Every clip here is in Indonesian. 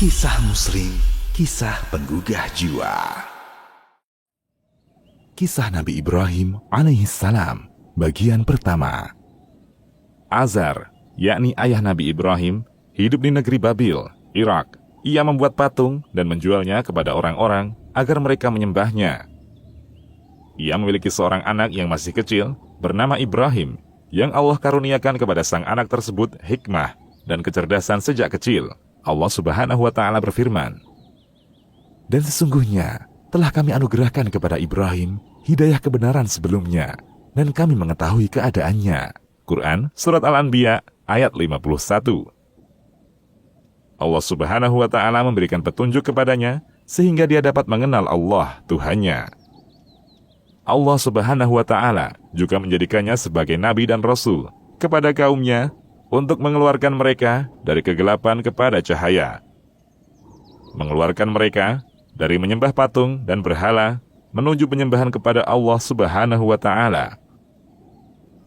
Kisah Muslim, kisah penggugah jiwa. Kisah Nabi Ibrahim alaihissalam, bagian pertama. Azar, yakni ayah Nabi Ibrahim, hidup di negeri Babil, Irak. Ia membuat patung dan menjualnya kepada orang-orang agar mereka menyembahnya. Ia memiliki seorang anak yang masih kecil, bernama Ibrahim, yang Allah karuniakan kepada sang anak tersebut hikmah dan kecerdasan sejak kecil. Allah Subhanahu wa Ta'ala berfirman, "Dan sesungguhnya telah kami anugerahkan kepada Ibrahim hidayah kebenaran sebelumnya, dan kami mengetahui keadaannya." Quran Surat Al-Anbiya ayat 51. Allah Subhanahu wa Ta'ala memberikan petunjuk kepadanya sehingga dia dapat mengenal Allah Tuhannya. Allah Subhanahu wa Ta'ala juga menjadikannya sebagai nabi dan rasul kepada kaumnya untuk mengeluarkan mereka dari kegelapan kepada cahaya. Mengeluarkan mereka dari menyembah patung dan berhala menuju penyembahan kepada Allah Subhanahu wa Ta'ala.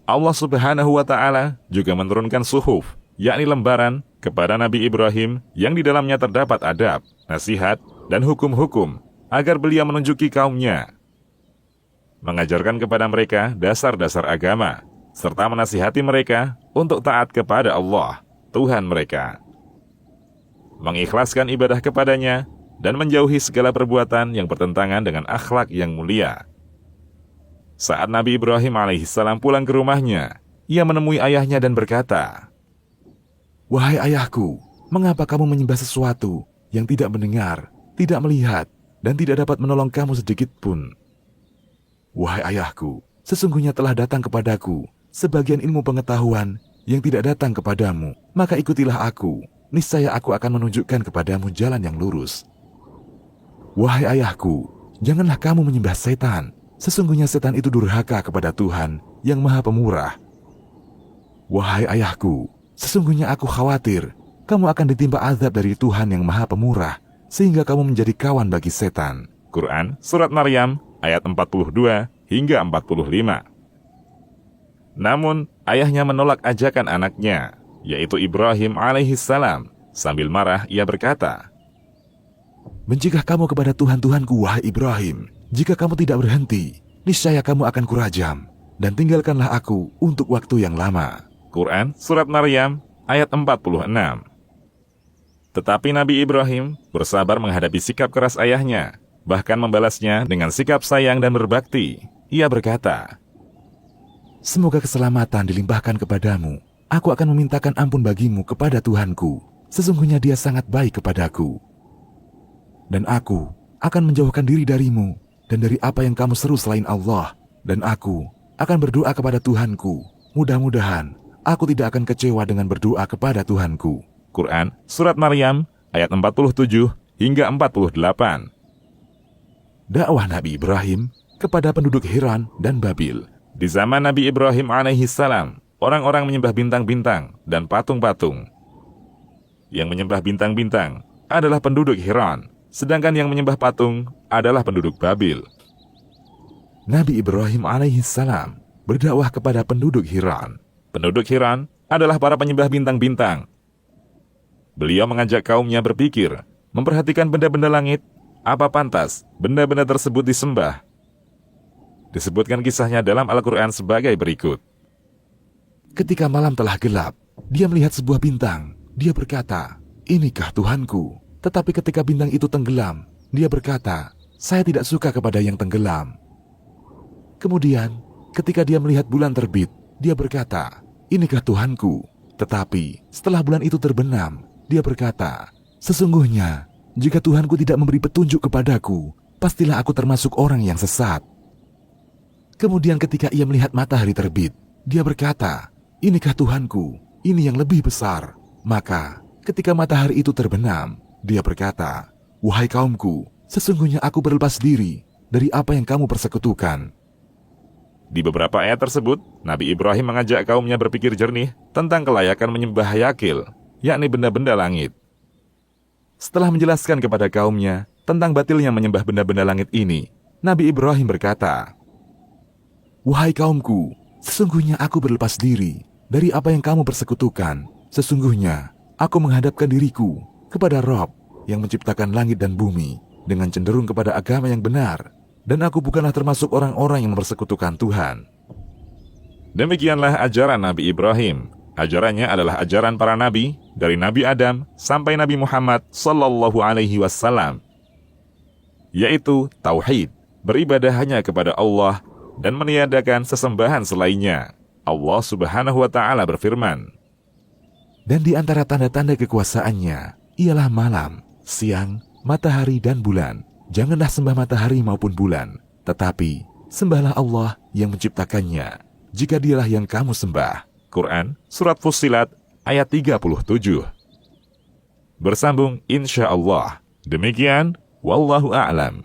Allah Subhanahu wa Ta'ala juga menurunkan suhuf, yakni lembaran, kepada Nabi Ibrahim yang di dalamnya terdapat adab, nasihat, dan hukum-hukum agar beliau menunjuki kaumnya, mengajarkan kepada mereka dasar-dasar agama, serta menasihati mereka untuk taat kepada Allah, Tuhan mereka, mengikhlaskan ibadah kepadanya, dan menjauhi segala perbuatan yang bertentangan dengan akhlak yang mulia. Saat Nabi Ibrahim alaihissalam pulang ke rumahnya, ia menemui ayahnya dan berkata, "Wahai ayahku, mengapa kamu menyembah sesuatu yang tidak mendengar, tidak melihat, dan tidak dapat menolong kamu sedikit pun? Wahai ayahku, sesungguhnya telah datang kepadaku sebagian ilmu pengetahuan yang tidak datang kepadamu, maka ikutilah aku, niscaya aku akan menunjukkan kepadamu jalan yang lurus. Wahai ayahku, janganlah kamu menyembah setan, sesungguhnya setan itu durhaka kepada Tuhan yang Maha Pemurah. Wahai ayahku, sesungguhnya aku khawatir kamu akan ditimpa azab dari Tuhan yang Maha Pemurah, sehingga kamu menjadi kawan bagi setan." Quran Surat Maryam ayat 42 hingga 45. Namun, ayahnya menolak ajakan anaknya, yaitu Ibrahim alaihissalam. Sambil marah, ia berkata, "Bencikah kamu kepada Tuhan-Tuhanku, wahai Ibrahim? Jika kamu tidak berhenti, niscaya kamu akan kurajam, dan tinggalkanlah aku untuk waktu yang lama." Quran Surat Maryam ayat 46. Tetapi Nabi Ibrahim bersabar menghadapi sikap keras ayahnya, bahkan membalasnya dengan sikap sayang dan berbakti. Ia berkata, "Semoga keselamatan dilimpahkan kepadamu. Aku akan memintakan ampun bagimu kepada Tuhanku. Sesungguhnya Dia sangat baik kepadaku. Dan aku akan menjauhkan diri darimu dan dari apa yang kamu seru selain Allah. Dan aku akan berdoa kepada Tuhanku. Mudah-mudahan aku tidak akan kecewa dengan berdoa kepada Tuhanku." Quran Surat Maryam ayat 47 hingga 48. Dakwah Nabi Ibrahim kepada penduduk Hiran dan Babil. Di zaman Nabi Ibrahim alaihissalam, orang-orang menyembah bintang-bintang dan patung-patung. Yang menyembah bintang-bintang adalah penduduk Hiran, sedangkan yang menyembah patung adalah penduduk Babil. Nabi Ibrahim alaihissalam berdakwah kepada penduduk Hiran. Penduduk Hiran adalah para penyembah bintang-bintang. Beliau mengajak kaumnya berpikir, memperhatikan benda-benda langit, apa pantas benda-benda tersebut disembah. Disebutkan kisahnya dalam Al-Quran sebagai berikut. Ketika malam telah gelap, dia melihat sebuah bintang. Dia berkata, "Inikah Tuhanku?" Tetapi ketika bintang itu tenggelam, dia berkata, "Saya tidak suka kepada yang tenggelam." Kemudian, ketika dia melihat bulan terbit, dia berkata, "Inikah Tuhanku?" Tetapi setelah bulan itu terbenam, dia berkata, "Sesungguhnya, jika Tuhanku tidak memberi petunjuk kepadaku, pastilah aku termasuk orang yang sesat." Kemudian ketika ia melihat matahari terbit, dia berkata, "Inikah Tuhanku? Ini yang lebih besar." Maka ketika matahari itu terbenam, dia berkata, "Wahai kaumku, sesungguhnya aku berlepas diri dari apa yang kamu persekutukan." Di beberapa ayat tersebut, Nabi Ibrahim mengajak kaumnya berpikir jernih tentang kelayakan menyembah hayakil, yakni benda-benda langit. Setelah menjelaskan kepada kaumnya tentang batilnya menyembah benda-benda langit ini, Nabi Ibrahim berkata, "Wahai kaumku, sesungguhnya aku berlepas diri dari apa yang kamu persekutukan. Sesungguhnya aku menghadapkan diriku kepada Rob yang menciptakan langit dan bumi dengan cenderung kepada agama yang benar, dan aku bukanlah termasuk orang-orang yang mempersekutukan Tuhan. Demikianlah ajaran Nabi Ibrahim. Ajarannya adalah ajaran para nabi, dari Nabi Adam sampai Nabi Muhammad sallallahu alaihi wasallam, yaitu tauhid, beribadah hanya kepada Allah dan meniadakan sesembahan selainnya. Allah Subhanahu wa taala berfirman, "Dan di antara tanda-tanda kekuasaannya ialah malam, siang, matahari dan bulan. Janganlah sembah matahari maupun bulan, tetapi sembahlah Allah yang menciptakannya, jika dialah yang kamu sembah." Quran Surat Fussilat ayat 37. Bersambung insya Allah. Demikian, wallahu a'lam.